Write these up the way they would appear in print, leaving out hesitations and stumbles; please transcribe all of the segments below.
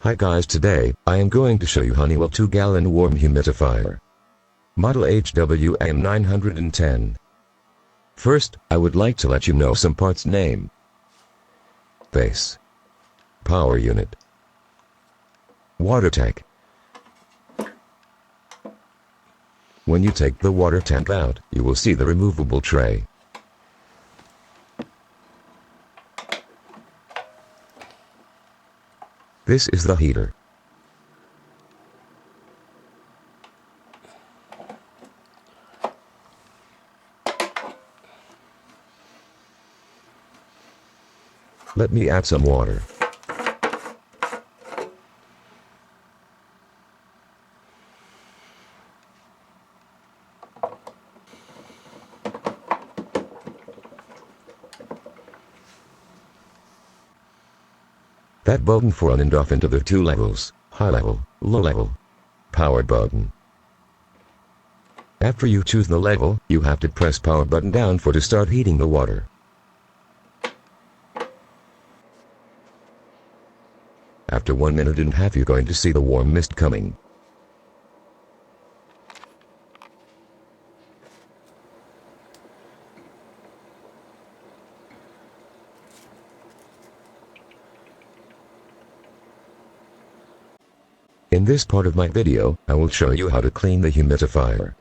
Hi guys, today I am going to show you Honeywell 2-gallon warm humidifier. Model hwm-910. First, I would like to let you know some parts name. Base. Power unit. Water tank. When you take the water tank out, you will see the removable tray. This is the heater. Let me add some water. That button for on and off into the two levels, high level, low level. Power button. After you choose the level, you have to press power button down to start heating the water. After 1 minute and a half you're going to see the warm mist coming. In this part of my video, I will show you how to clean the humidifier.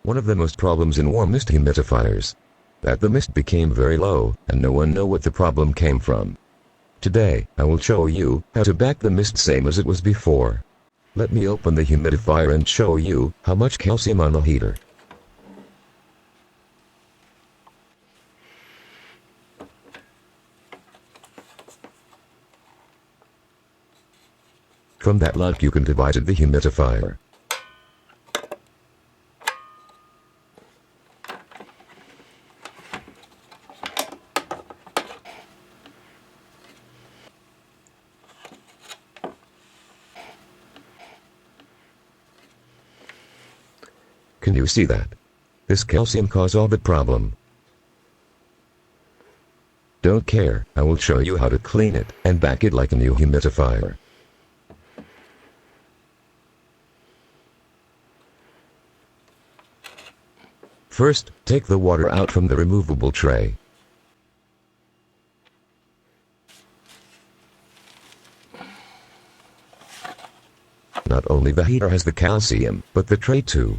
One of the most problems in warm mist humidifiers, that the mist became very low, and no one know what the problem came from. Today, I will show you how to back the mist same as it was before. Let me open the humidifier and show you how much calcium on the heater. From that lot you can divide the humidifier. Can you see that? This calcium caused all the problem. Don't care, I will show you how to clean it and back it like a new humidifier. First, take the water out from the removable tray. Not only the heater has the calcium, but the tray too.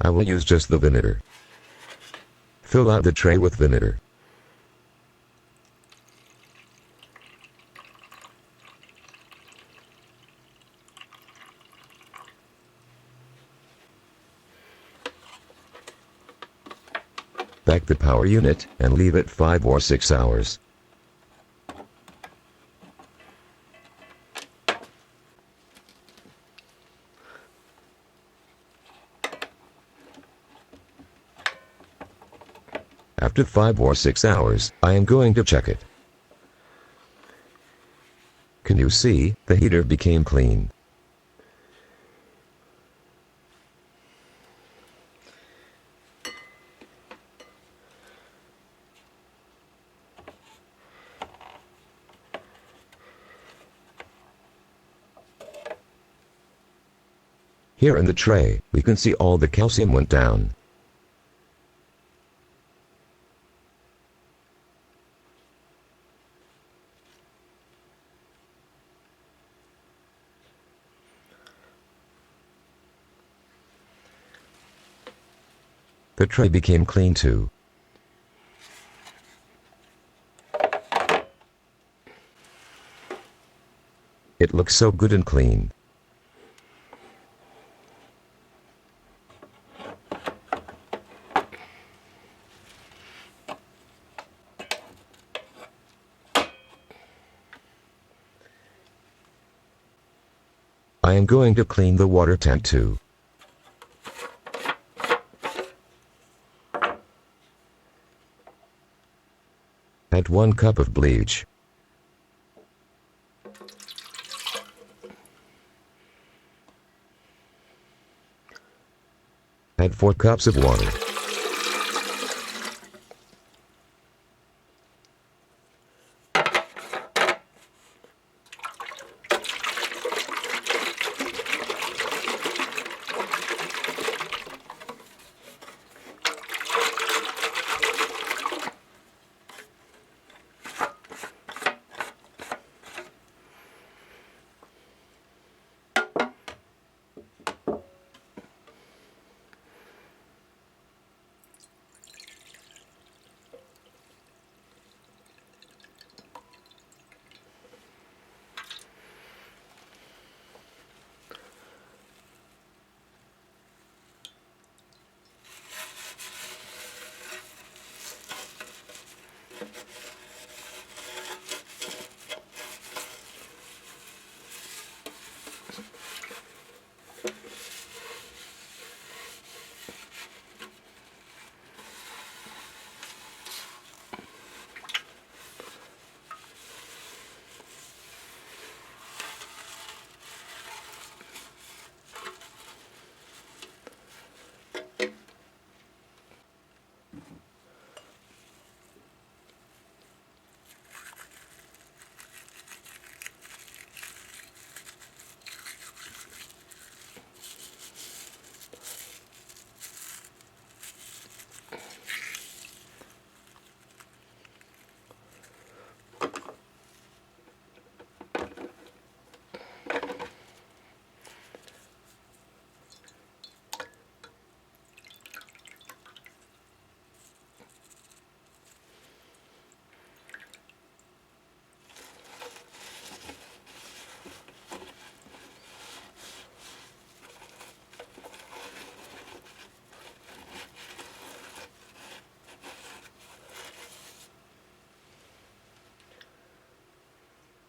I will use just the vinegar. Fill out the tray with vinegar. Back the power unit and leave it 5 or 6 hours. After 5 or 6 hours, I am going to check it. Can you see, the heater became clean. Here in the tray, we can see all the calcium went down. The tray became clean too. It looks so good and clean. I am going to clean the water tank too. Add 1 cup of bleach. Add 4 cups of water.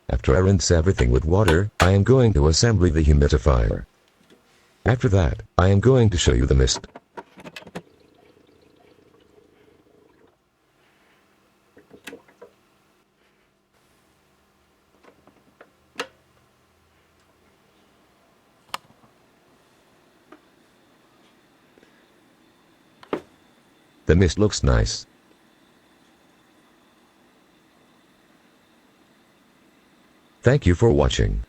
After I rinse everything with water, I am going to assemble the humidifier. After that, I am going to show you the mist. The mist looks nice. Thank you for watching.